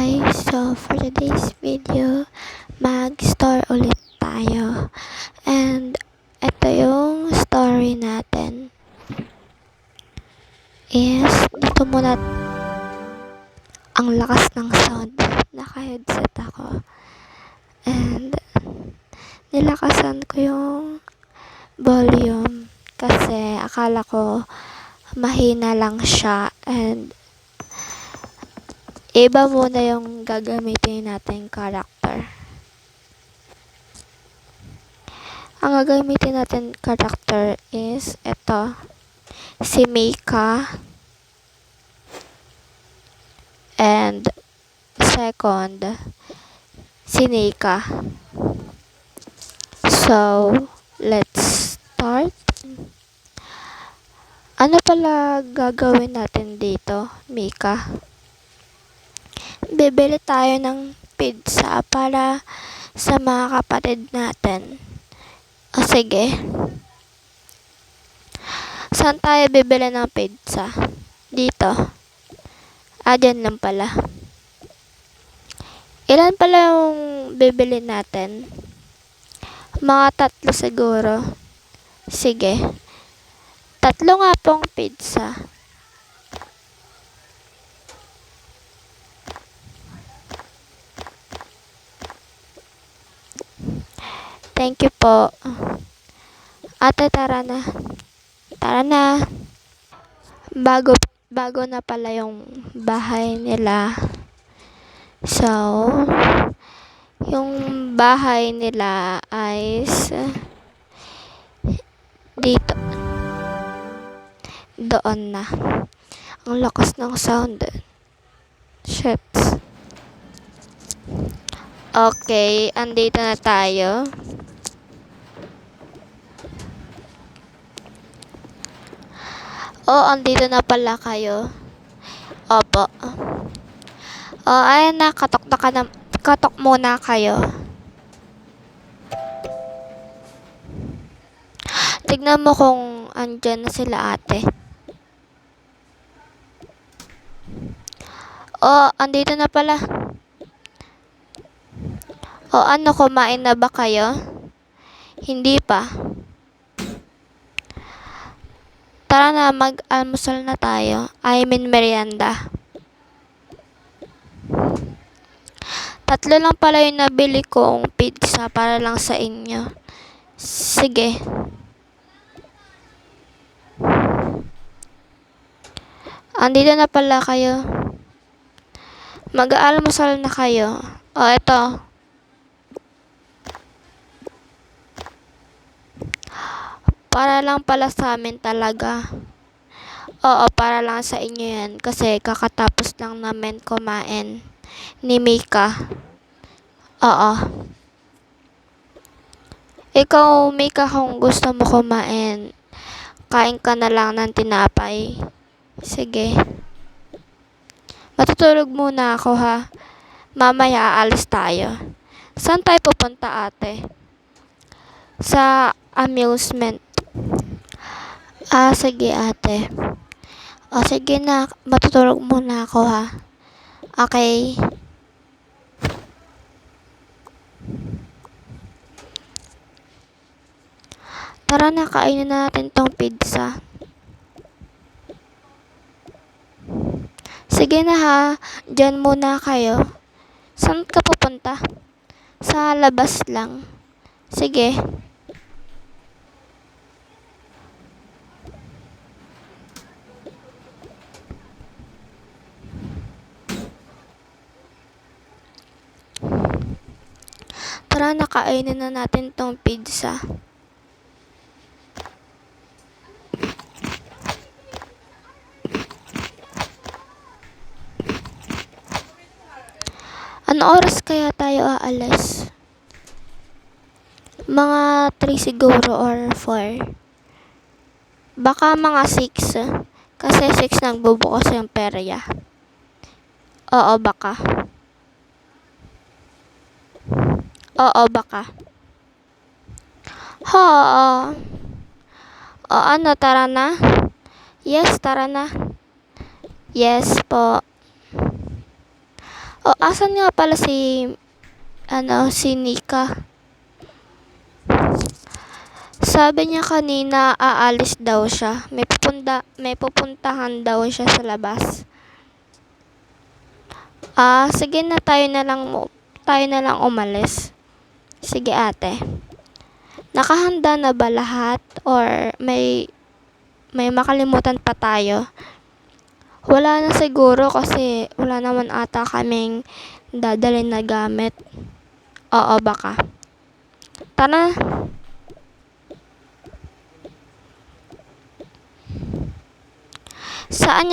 guys, so for today's video, mag-store ulit tayo. And ito yung story natin. Is, dito muna ang lakas ng sound. Naka-headset ako. And nilakasan ko yung volume kasi akala ko mahina lang siya, and iba muna yung gagamitin nating character. Ang gagamitin natin character is ito, si Mika. And second, si Nika. So, let's start. Ano pala gagawin natin dito, Mika? Bibili tayo ng pizza para sa mga kapatid natin. O sige. Saan tayo bibili ng pizza? Dito. Dyan lang pala. Ilan pala yung bibili natin? Mga 3 siguro. Sige. 3 nga pong pizza. Thank you po. Ate, tara na. Tara na. Bago na pala yung bahay nila. So, yung bahay nila ay dito. Doon na. Ang lakas ng sound. Shit. Okay, andito na tayo. Andito na pala kayo. Opo. Ayan na, katok muna kayo. Tignan mo kung andyan na sila, ate. Andito na pala. Ano, kumain na ba kayo? Hindi pa. Tara na, mag-almusal na tayo. I mean, merienda. 3 lang pala yung nabili kong pizza para lang sa inyo. Sige. Andito na pala kayo. Mag-almusal na kayo. Eto. Para lang pala sa amin talaga. Para lang sa inyo yan. Kasi kakatapos lang namin kumain ni Mika. Ikaw, Mika, kung gusto mo kumain, kain ka na lang ng tinapay. Sige. Matutulog muna ako, ha. Mamaya aalis tayo. Saan tayo pupunta, ate? Sa amusement. Sige, ate. Sige na, matutulog muna ako, ha. Okay. Tara na, kainin natin tong pizza. Sige na, ha. Diyan muna kayo. Saan ka pupunta? Sa labas lang. Sige. Tara na, kainin na natin tong pizza. Ano oras kaya tayo aalis? Mga 3 siguro or 4. Baka mga 6. Kasi 6 nagbubukas yung perya. Baka. Baka. Ano, tara na? Yes, tara na. Yes po. O, asan nga pala si Nika? Sabi niya kanina aalis daw siya. May pupuntahan daw siya sa labas. Sige na, tayo na lang umalis. Sige ate. Nakahanda na ba lahat or may makalimutan pa tayo? Wala na siguro kasi wala naman ata kaming dadalhin na gamit. Oo, baka. Tara. Saan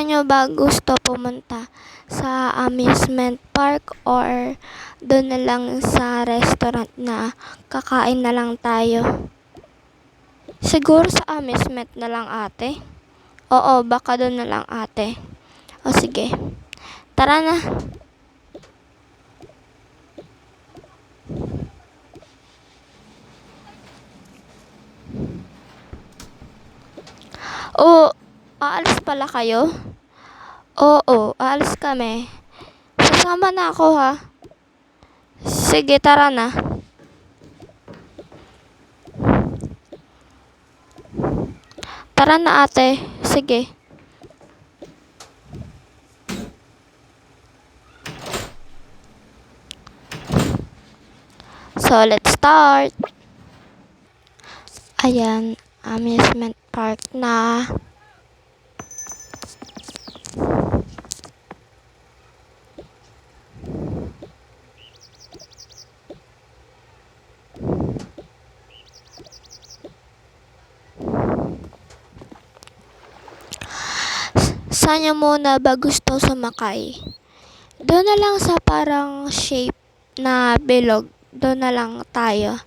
nyo ba gusto pumunta? Sa amusement park or doon na lang sa restaurant na kakain na lang tayo? Siguro sa amusement na lang ate. Oo, baka doon na lang ate. O sige. Tara na. O, aalis pala kayo? Oo, aalis kami. Sasama na ako ha. Sige, tara na. Tara na ate. Sige. So, let's start. Ayan, amusement park na. Saan nyo muna ba gusto sumakay? Doon na lang sa parang shape na bilog. Doon na lang tayo.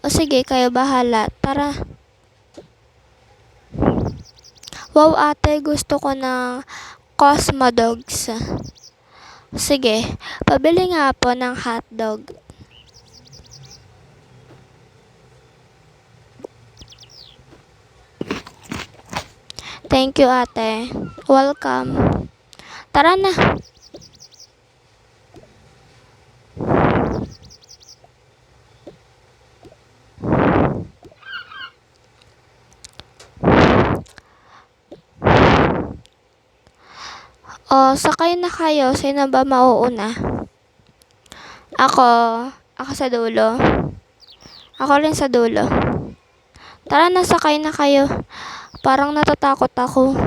O sige, kayo bahala. Tara. Wow ate, gusto ko ng Cosmo Dogs. Sige, pabili nga po ng hotdog. Thank you ate. Welcome. Tara na. O, sakay na kayo. Sino ba mauuna? Ako. Ako sa dulo. Ako rin sa dulo. Tara na, sakay na kayo. Parang natatakot ako.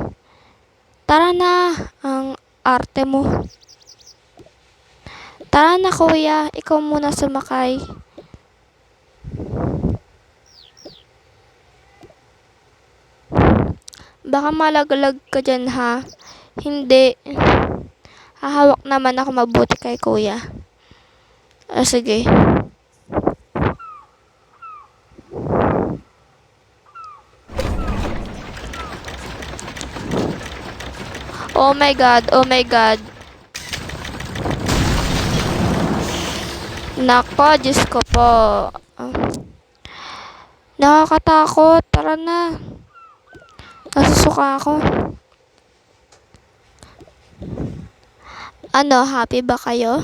Tara na. Ang arte mo. Tara na kuya. Ikaw muna sumakay. Baka malaglag ka dyan ha. Hindi. Hahawak naman ako mabuti kay kuya. Sige. Oh my God, oh my God. Nako, Diyos ko po. Nakakatakot. Tara na. Nasusuka ako. Ano, happy ba kayo?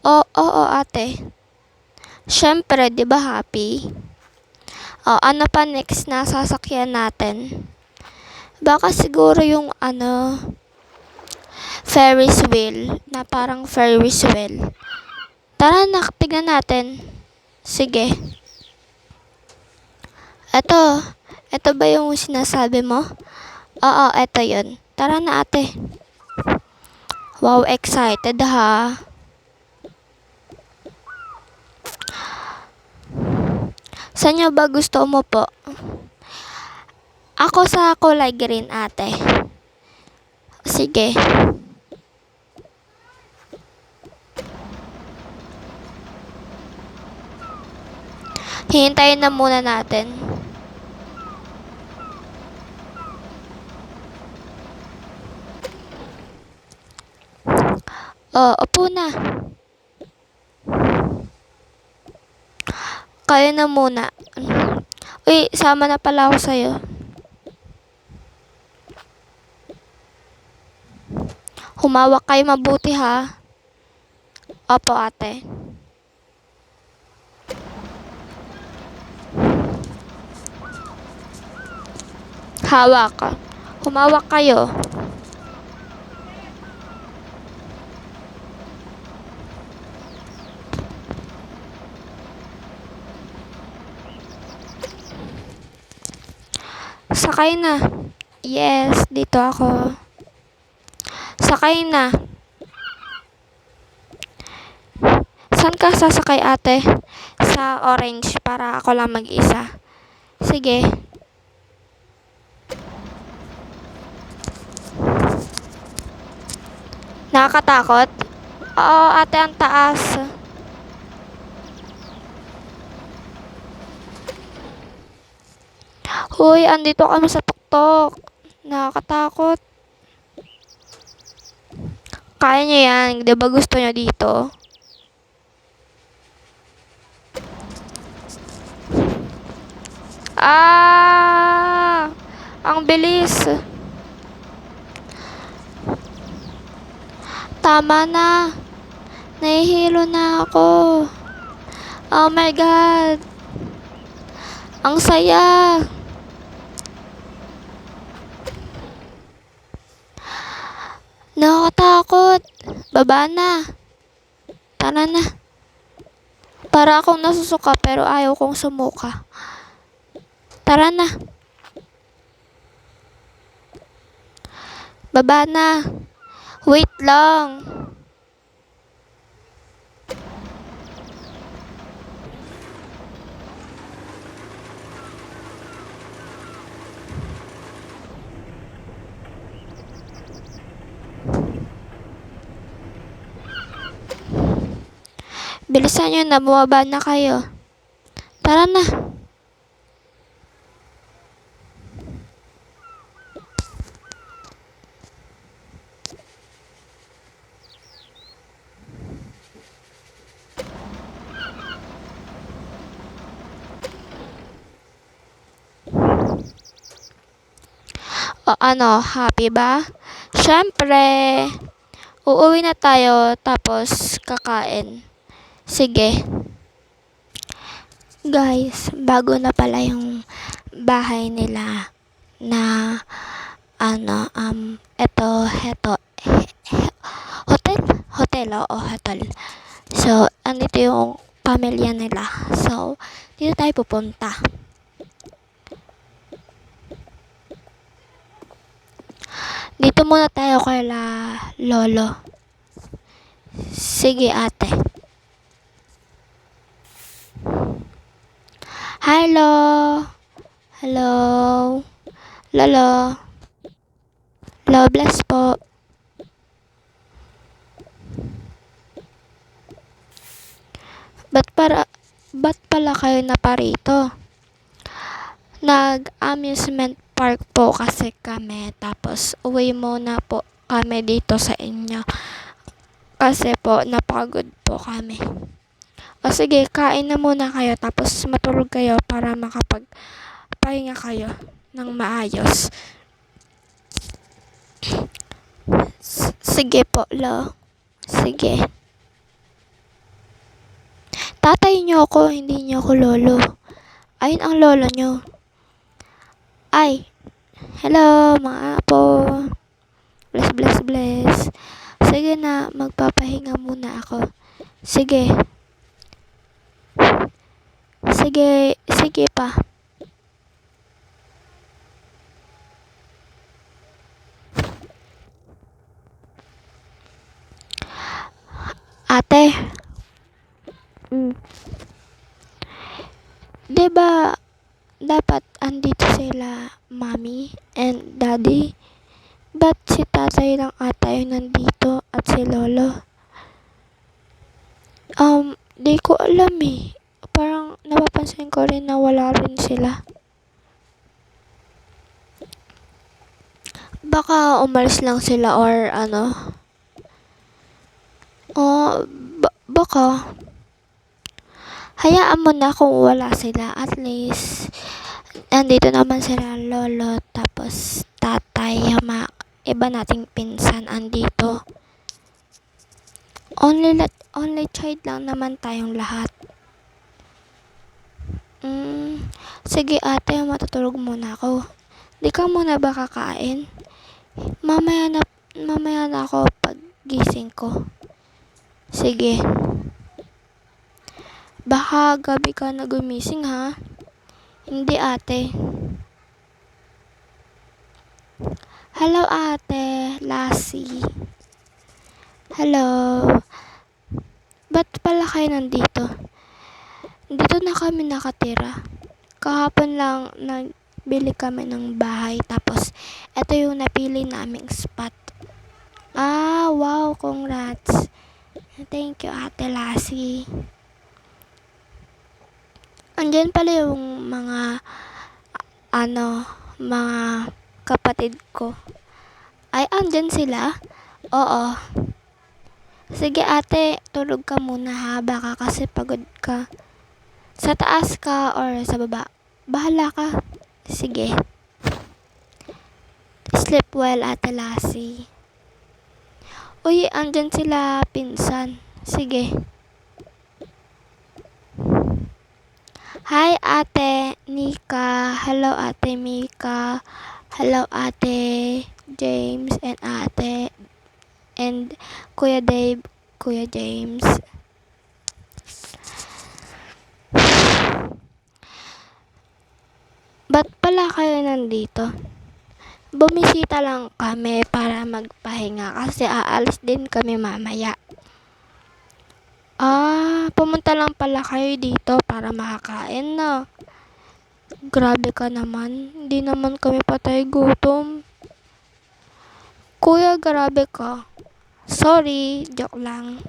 Oo, ate. Syempre, di ba happy? Ano pa next na sasakyan natin? Baka siguro yung Ferris wheel. Na parang Ferris wheel. Tara na, tignan natin. Sige. Ito ba yung sinasabi mo? Oo, ito yun. Tara na ate. Wow, excited ha. Saan nyo ba gusto mo po? Ako sa kulay green ate. Sige. Hintayin na muna natin. Upo na. Kayo na muna. Uy, sama na pala ako sa'yo. Humawak kayo mabuti ha. Opo, ate. Hawak. Humawak kayo. Sakay na. Yes, dito ako. Sakay na. Saan ka sasakay, ate? Sa orange para ako lang mag-isa. Sige. Nakakatakot? Oo, ate, ang taas. Hoy, andito kami sa tuktok. Nakakatakot. Kaya niyo yan. Di ba gusto niyo dito? Ah! Ang bilis. Tama na. Nahihilo na ako. Oh my God. Ang saya. Nakakatakot. Baba na. Tara na. Para akong nasusuka pero ayaw kong sumuka. Tara na. Baba na. Wait lang. Bilisan nyo na, bumaba na kayo. Tara na. O ano, happy ba? Syempre. Uuwi na tayo tapos kakain. Sige. Guys, bago na pala yung bahay nila na eto, hotel, oo, hotel. So, andito yung pamilya nila. So, dito tayo pupunta. Dito muna tayo kay lolo. Sige, ate. Hello. Hello. Lolo. Lolo, bless po. Ba't pala kayo naparito? Nag-amusement park po kasi kami. Tapos, uwi muna po kami dito sa inyo. Kasi po, napagod po kami. O sige, kain na muna kayo. Tapos, matulog kayo para makapagpahinga kayo ng maayos. Sige po, lo. Sige. Tatay niyo ako, hindi niyo ako lolo. Ayun ang lolo niyo. Ay, hello mga apo. Bless. Sige na, magpapahinga muna ako. Sige pa. Ate. Diba dapat andito sila mommy and daddy? Ba't si tatay lang ata yung nandito at si lolo? Di ko alam eh. Parang napapansin ko rin na wala rin sila. Baka umalis lang sila or ano. Baka. Hayaan mo na kung wala sila. At least, nandito naman sila lolo, tapos tatay, iba nating pinsan andito. Only child lang naman tayong lahat. Sige ate, matutulog muna ako. Di ka muna ba kakain? Mamaya na ako pag gising ko. Sige. Baka gabi ka na gumising ha? Hindi ate. Hello ate, Lassie. Hello. Ba't pala kayo nandito? Dito na kami nakatira. Kahapon lang nagbili kami ng bahay tapos ito yung napili naming spot. Ah, wow, congrats. Thank you ate Lassie. Andyan pala yung mga mga kapatid ko. Ay, andyan sila? Oo. Sige ate, tulog ka muna ha, baka kasi pagod ka. Sa taas ka or sa baba? Bahala ka. Sige. Sleep well ate Lassie. Uy, andyan sila pinsan. Sige. Hi ate Nika. Hello ate Mika. Hello ate James and Kuya Dave, Kuya James. Ba't pala kayo nandito? Bumisita lang kami para magpahinga kasi aalis din kami mamaya. Ah, pumunta lang pala kayo dito para makakain na. Grabe ka naman, hindi naman kami patay gutom. Kuya, grabe ka. Sorry, joke lang.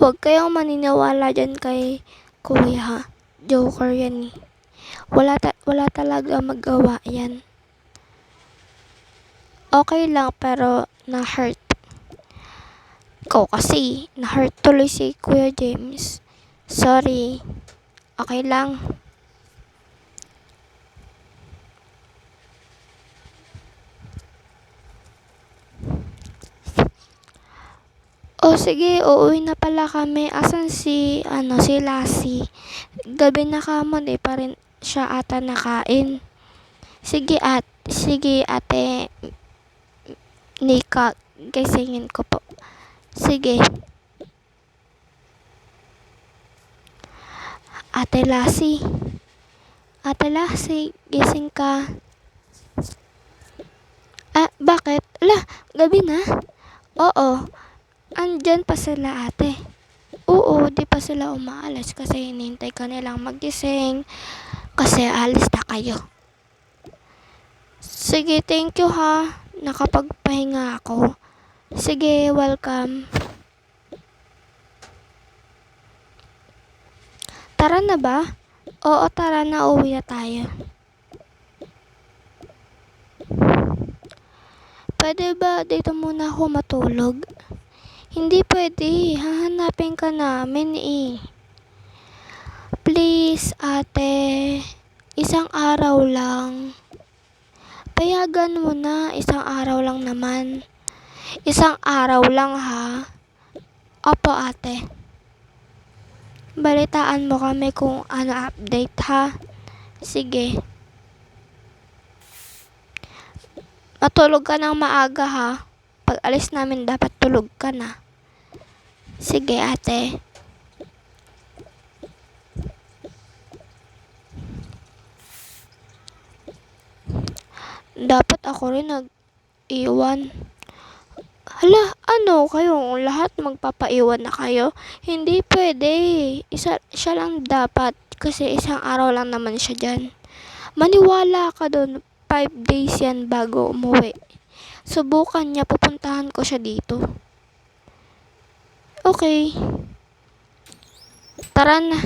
Huwag kayong maniniwala dyan kay kuya ha. Joker yan eh. Wala talaga magawa yan. Okay lang pero na-hurt. Ikaw kasi, na-hurt tuloy si Kuya James. Sorry. Okay lang. O sige, uuwi na pala kami. Asan si Lassie? Gabi na kamon eh, pa rin siya ata nakain. Sige ate Nika, gisingin ko po. Sige. Ate Lassie, gising ka. Ah, bakit? Ala, gabi na? Oo. Andyan pa sila ate. Oo, di pa sila umaalis kasi hinihintay ka nilang magising kasi alis na kayo. Sige, thank you ha. Nakapagpahinga ako. Sige, welcome. Tara na ba? Oo, tara na, uwi na tayo. Pwede ba dito muna ako matulog? Hindi pwede, hahanapin ka namin eh. Please, ate. Isang araw lang. Payagan mo na, isang araw lang naman. Isang araw lang ha. Opo, ate. Balitaan mo kami kung ano update ha. Sige. Matulog ka ng maaga ha. Pag alis namin dapat tulog ka na. Sige ate. Dapat ako rin nag-iwan. Hala, ano kayong lahat magpapaiwan na kayo? Hindi pwede. Siya lang dapat kasi isang araw lang naman siya dyan. Maniwala ka doon, 5 days yan bago umuwi. Subukan niya, pupuntahan ko siya dito. Okay. Tara na.